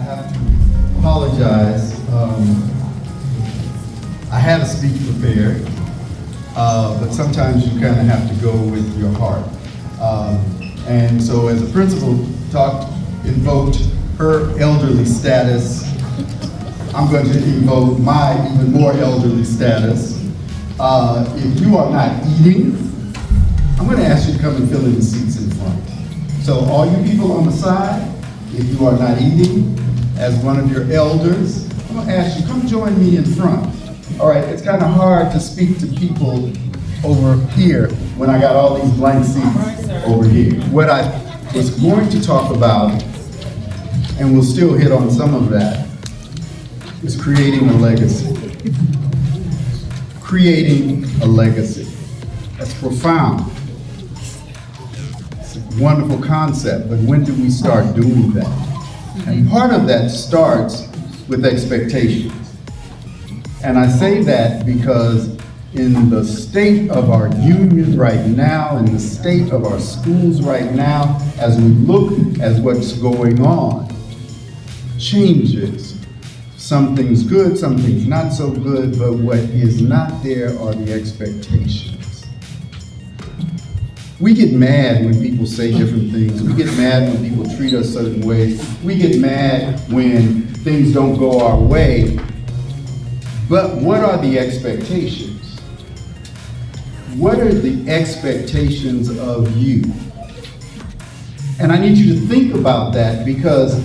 have to apologize. I had a speech prepared, but sometimes you kind of have to go with your heart. And so as the principal invoked her elderly status, I'm going to invoke my even more elderly status. If you are not eating, I'm going to ask you to come and fill in the seats in front. So all you people on the side, if you are not eating, as one of your elders, I'm going to ask you, come join me in front. All right, it's kind of hard to speak to people over here when I got all these blank seats over here. What I was going to talk about, and we'll still hit on some of that, is creating a legacy. Creating a legacy. That's profound. It's a wonderful concept, but when do we start doing that? And part of that starts with expectations. And I say that because in the state of our union right now, in the state of our schools right now, as we look at what's going on, changes. Some things good, some things not so good, but what is not there are the expectations. We get mad when people say different things. We get mad when people treat us certain ways. We get mad when things don't go our way. But what are the expectations? What are the expectations of you? And I need you to think about that because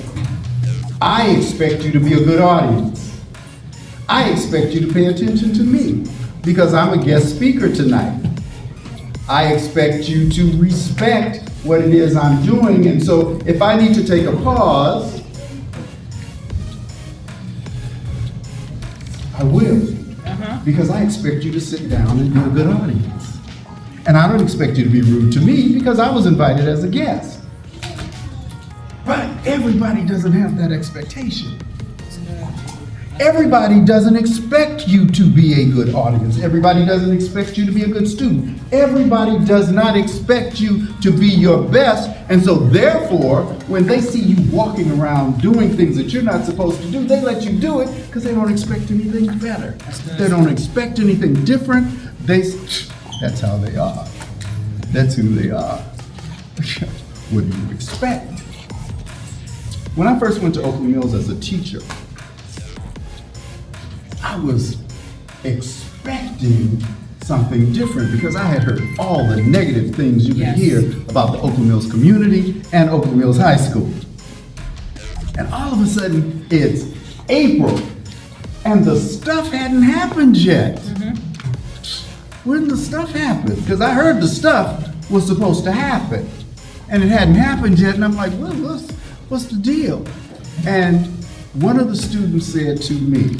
I expect you to be a good audience. I expect you to pay attention to me because I'm a guest speaker tonight. I expect you to respect what it is I'm doing, and so if I need to take a pause, I will. Because I expect you to sit down and be a good audience. And I don't expect you to be rude to me because I was invited as a guest. But everybody doesn't have that expectation. Everybody doesn't expect you to be a good audience. Everybody doesn't expect you to be a good student. Everybody does not expect you to be your best. And so therefore, when they see you walking around doing things that you're not supposed to do, they let you do it because they don't expect anything better. They don't expect anything different. That's how they are. That's who they are. What do you expect? When I first went to Oakland Mills as a teacher, I was expecting something different because I had heard all the negative things you could hear about the Oakland Mills community and Oakland Mills High School. And all of a sudden, it's April, and the stuff hadn't happened yet. When the stuff happened? Because I heard the stuff was supposed to happen, and it hadn't happened yet, and I'm like, well, what's the deal? And one of the students said to me,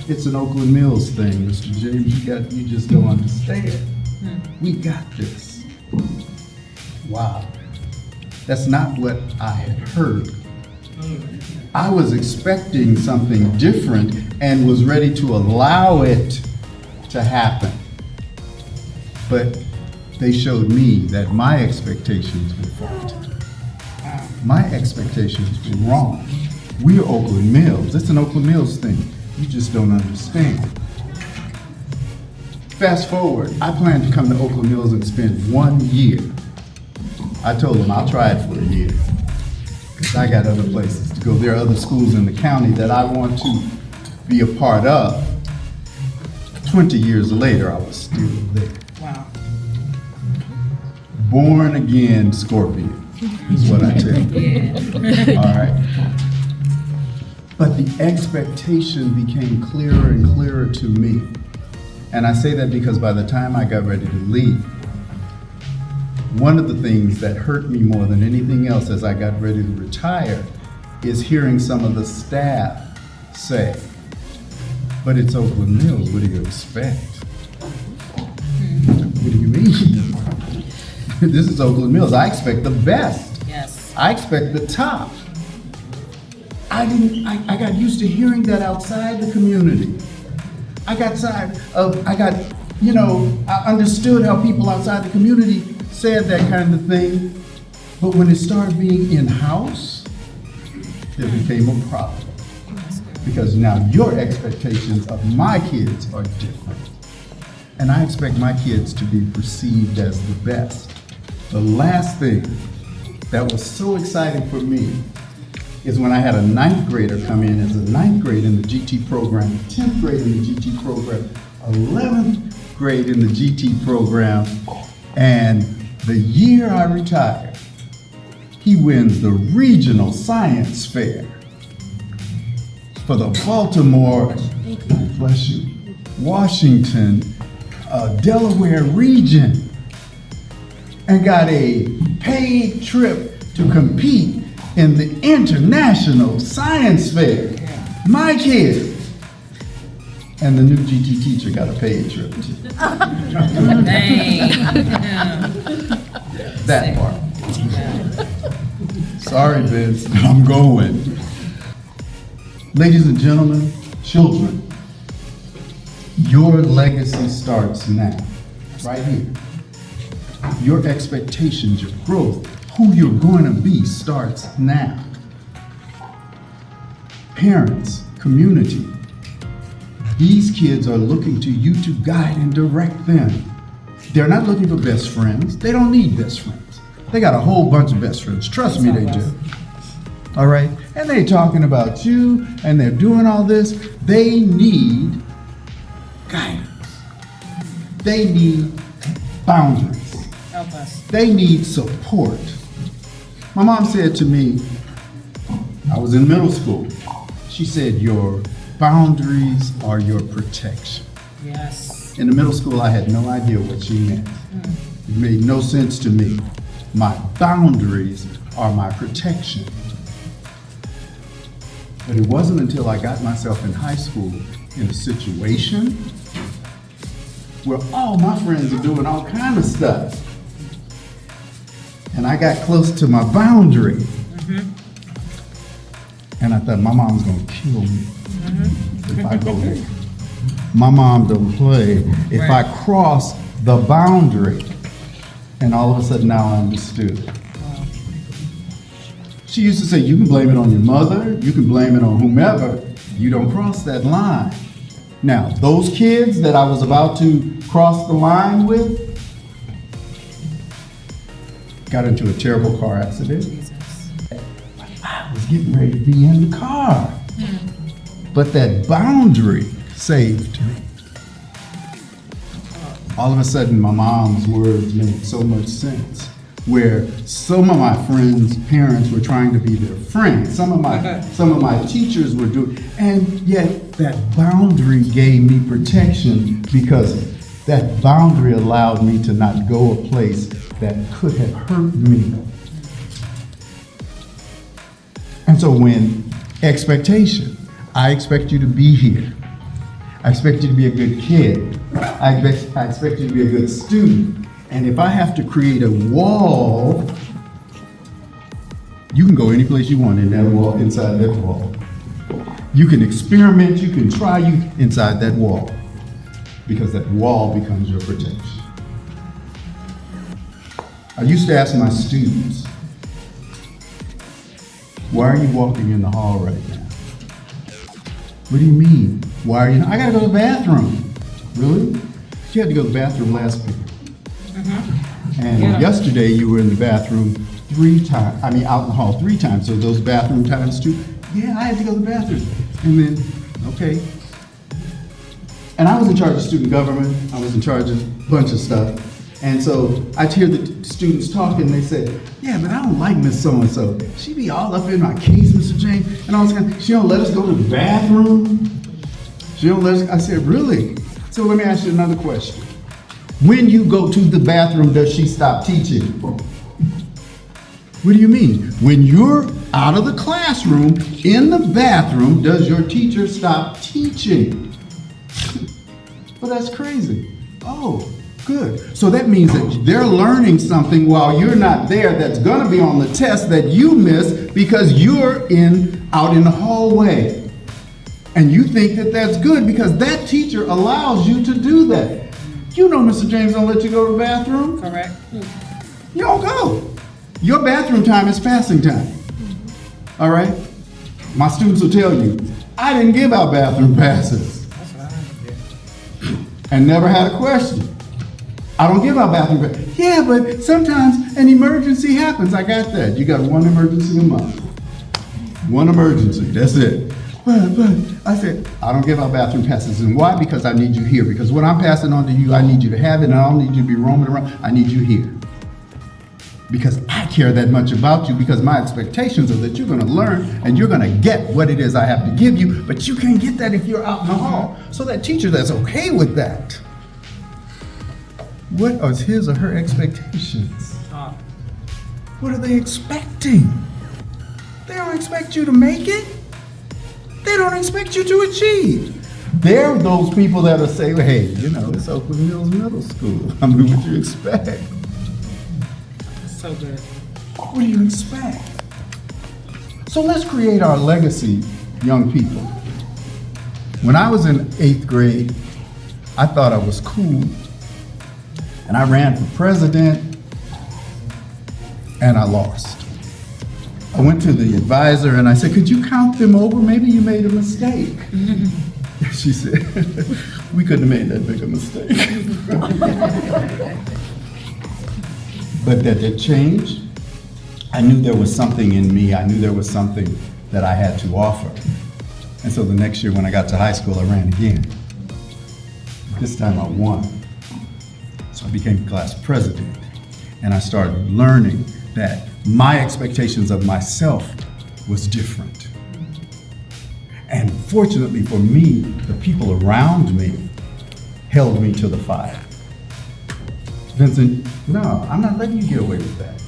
"It's an Oakland Mills thing, Mr. James. You just don't understand. We got this." Wow. That's not what I had heard. I was expecting something different and was ready to allow it to happen. But they showed me that my expectations were faulty. My expectations were wrong. We're Oakland Mills. It's an Oakland Mills thing. You just don't understand. Fast forward, I plan to come to Oakland Mills and spend 1 year. I told them I'll try it for a year because I got other places to go. There are other schools in the county that I want to be a part of. 20 years later, I was still there. Wow. Born again Scorpion is what I tell you. All right. But the expectation became clearer and clearer to me. And I say that because by the time I got ready to leave, one of the things that hurt me more than anything else as I got ready to retire is hearing some of the staff say, "But it's Oakland Mills, what do you expect?" What do you mean? This is Oakland Mills. I expect the best. Yes. I expect the top. I got used to hearing that outside the community. I understood how people outside the community said that kind of thing, but when it started being in-house, it became a problem. Because now your expectations of my kids are different. And I expect my kids to be perceived as the best. The last thing that was so exciting for me is when I had a 9th grader come in as a 9th grade in the GT program, 10th grade in the GT program, 11th grade in the GT program, and the year I retired, he wins the regional science fair for the Baltimore, bless you, Washington, Delaware region, and got a paid trip to compete in the International Science Fair. My kid. And the new GT teacher got a paid trip too. That part. Sorry, Vince, I'm going. Ladies and gentlemen, children, your legacy starts now, right here. Your expectations, your growth, who you're going to be starts now. Parents, community, these kids are looking to you to guide and direct them. They're not looking for best friends. They don't need best friends. They got a whole bunch of best friends. Trust me, they do. All right? And they're talking about you, and they're doing all this. They need guidance. They need boundaries. Help us. They need support. My mom said to me, I was in middle school, she said, your boundaries are your protection. Yes. In the middle school, I had no idea what she meant. It made no sense to me. My boundaries are my protection. But it wasn't until I got myself in high school in a situation where all my friends are doing all kind of stuff. And I got close to my boundary. And I thought, my mom's gonna kill me if I go there. My mom don't play. If I cross the boundary, and all of a sudden now I understood. She used to say, you can blame it on your mother, you can blame it on whomever, you don't cross that line. Now, those kids that I was about to cross the line with got into a terrible car accident. I was getting ready to be in the car. But that boundary saved me. All of a sudden, my mom's words made so much sense. Where some of my friends' parents were trying to be their friends. Some of my teachers were doing, and yet that boundary gave me protection because that boundary allowed me to not go a place that could have hurt me. And so when expectation, I expect you to be here. I expect you to be a good kid. I expect you to be a good student. And if I have to create a wall, you can go any place you want in that wall, inside that wall. You can experiment, you can try you inside that wall, because that wall becomes your protection. I used to ask my students, why are you walking in the hall right now? What do you mean? Why are you? I gotta go to the bathroom. Really? You had to go to the bathroom last period. And yesterday you were in the bathroom 3 times, out in the hall 3 times, so those bathroom times too? Yeah, I had to go to the bathroom. And then, okay. And I was in charge of student government, I was in charge of a bunch of stuff. And so I'd hear the students talking, and they say, yeah, but I don't like Miss So-and-so. She be all up in my case, Mr. James, and all this kind of, she don't let us go to the bathroom. She don't let us, I said, really? So let me ask you another question. When you go to the bathroom, does she stop teaching? What do you mean? When you're out of the classroom, in the bathroom, does your teacher stop teaching? Well, that's crazy. Oh, good. So that means that they're learning something while you're not there that's gonna be on the test that you missed because you're out in the hallway. And you think that that's good because that teacher allows you to do that. You know Mr. James don't let you go to the bathroom. Correct. You don't go. Your bathroom time is passing time. All right? My students will tell you, I didn't give out bathroom passes. That's what I did. And never had a question. I don't give out bathroom passes. Yeah, but sometimes an emergency happens. I got that. You got one emergency a month. One emergency, that's it. But I said, I don't give out bathroom passes. And why? Because I need you here. Because what I'm passing on to you, I need you to have it, and I don't need you to be roaming around. I need you here. Because I care that much about you, because my expectations are that you're gonna learn and you're gonna get what it is I have to give you, but you can't get that if you're out in the hall. So that teacher that's okay with that, what are his or her expectations? What are they expecting? They don't expect you to make it. They don't expect you to achieve. They're those people that'll say, well, hey, you know, it's Oakland Mills Middle School. I mean, what do you expect? So good. What do you expect? So let's create our legacy, young people. When I was in 8th grade, I thought I was cool, and I ran for president, and I lost. I went to the advisor and I said, could you count them over? Maybe you made a mistake. She said, we couldn't have made that big a mistake. But that did change. I knew there was something in me. I knew there was something that I had to offer. And so the next year when I got to high school, I ran again. This time I won. So I became class president. And I started learning that my expectations of myself was different. And fortunately for me, the people around me held me to the fire. Vincent, no, I'm not letting you get away with that.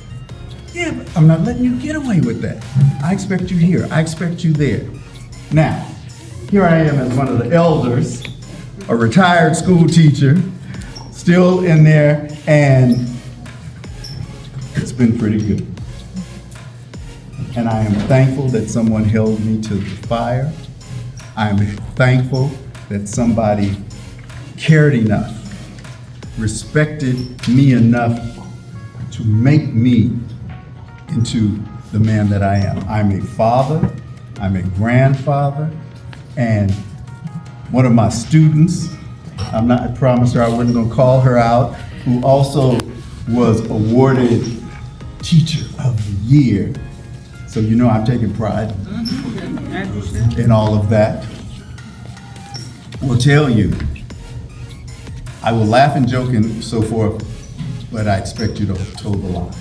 Yeah, but I'm not letting you get away with that. I expect you here, I expect you there. Now, here I am as one of the elders, a retired school teacher, still in there, and it's been pretty good. And I am thankful that someone held me to the fire. I am thankful that somebody cared enough, respected me enough to make me into the man that I am. I'm a father, I'm a grandfather, and one of my students, I promised her I wasn't gonna call her out, who also was awarded Teacher of the Year. So you know I'm taking pride in all of that. Will tell you, I will laugh and joke and so forth, but I expect you to toe the line.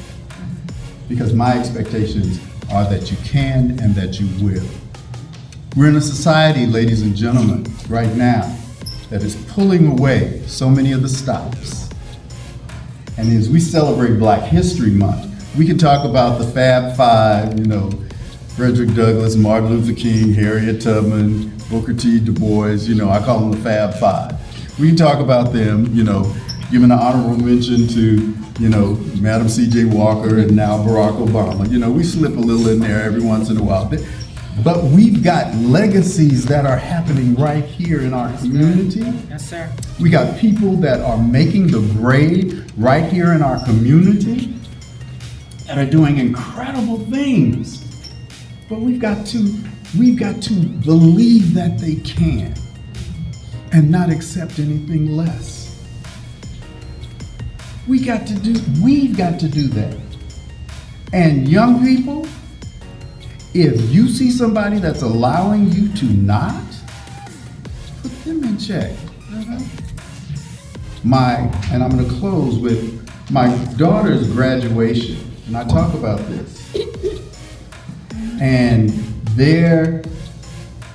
Because my expectations are that you can and that you will. We're in a society, ladies and gentlemen, right now, that is pulling away so many of the stops. And as we celebrate Black History Month, we can talk about the Fab Five, you know, Frederick Douglass, Martin Luther King, Harriet Tubman, Booker T. Du Bois, you know, I call them the Fab Five. We can talk about them, you know, giving an honorable mention to, you know, Madam C.J. Walker and now Barack Obama. You know, we slip a little in there every once in a while. But we've got legacies that are happening right here in our community. Yes, sir. We got people that are making the grade right here in our community that are doing incredible things. But we've got to believe that they can and not accept anything less. We've got to do that. And young people, if you see somebody that's allowing you to not, put them in check. And I'm gonna close with my daughter's graduation, and I talk about this. And their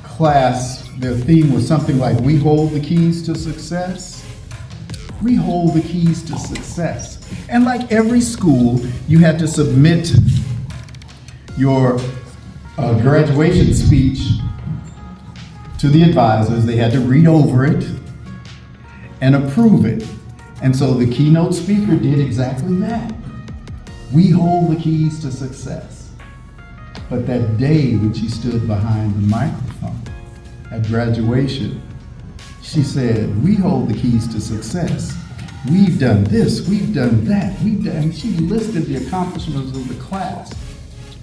class, their theme was something like, we hold the keys to success. We hold the keys to success. And like every school, you had to submit your graduation speech to the advisors. They had to read over it and approve it. And so the keynote speaker did exactly that. We hold the keys to success. But that day when she stood behind the microphone at graduation, she said, we hold the keys to success. We've done this, we've done that, and she listed the accomplishments of the class.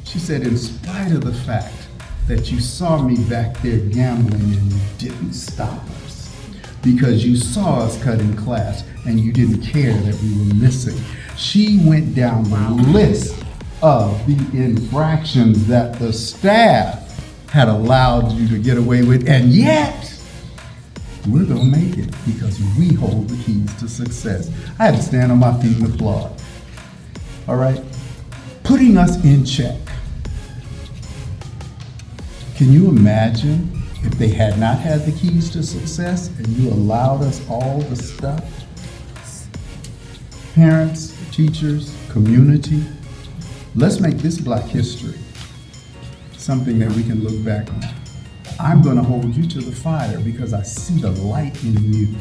She said, in spite of the fact that you saw me back there gambling and you didn't stop us. Because you saw us cutting class and you didn't care that we were missing. She went down the list of the infractions that the staff had allowed you to get away with, and yet, we're gonna make it because we hold the keys to success. I had to stand on my feet and applaud. All right? Putting us in check. Can you imagine if they had not had the keys to success and you allowed us all the stuff? Parents, teachers, community, let's make this Black history something that we can look back on. I'm gonna hold you to the fire because I see the light in you.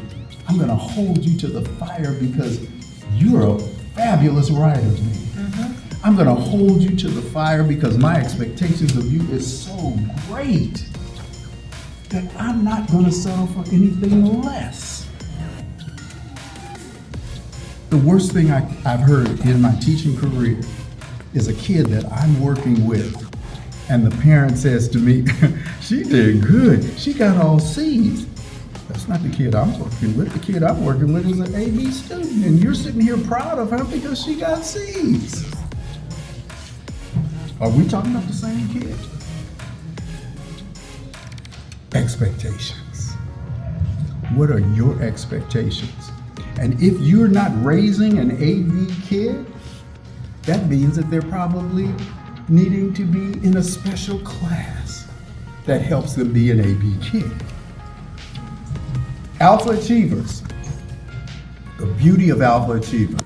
I'm gonna hold you to the fire because you're a fabulous writer, man. I'm gonna hold you to the fire because my expectations of you is so great that I'm not gonna settle for anything less. The worst thing I've heard in my teaching career is a kid that I'm working with and the parent says to me, she did good, she got all C's. That's not the kid I'm working with. The kid I'm working with is an AB student and you're sitting here proud of her because she got C's. Are we talking about the same kid? Expectations. What are your expectations? And if you're not raising an AB kid, that means that they're probably needing to be in a special class that helps them be an AB kid. Alpha achievers. The beauty of alpha achievers.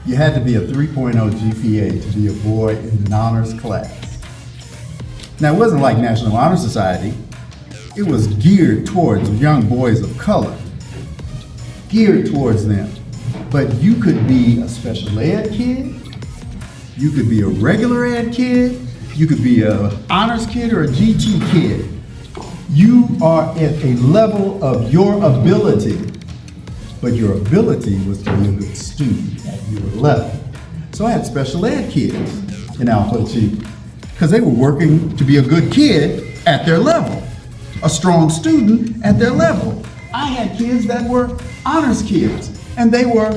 You had to be a 3.0 GPA to be a boy in an honors class. Now, it wasn't like National Honor Society. It was geared towards young boys of color, geared towards them. But you could be a special ed kid, you could be a regular ed kid, you could be an honors kid or a GT kid. You are at a level of your ability, but your ability was to be a good student at your level. So I had special ed kids in Alpha Achievement because they were working to be a good kid at their level, a strong student at their level. I had kids that were honors kids and they were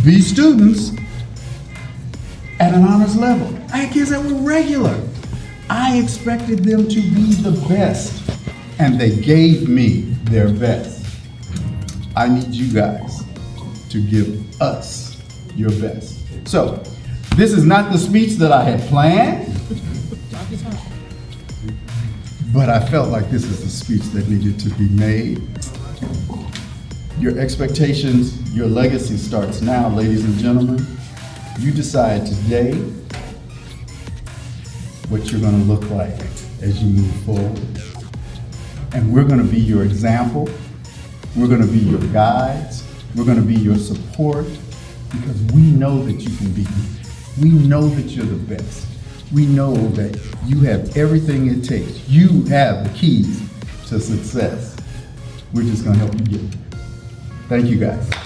B students at an honors level. I had kids that were regular. I expected them to be the best and they gave me their best. I need you guys to give us your best. So, this is not the speech that I had planned, but I felt like this is the speech that needed to be made. Your expectations, your legacy starts now, ladies and gentlemen. You decide today what you're gonna look like as you move forward. And we're gonna be your example. We're gonna be your guides. We're gonna be your support because we know that you can be good. We know that you're the best. We know that you have everything it takes. You have the keys to success. We're just gonna help you get it. Thank you guys.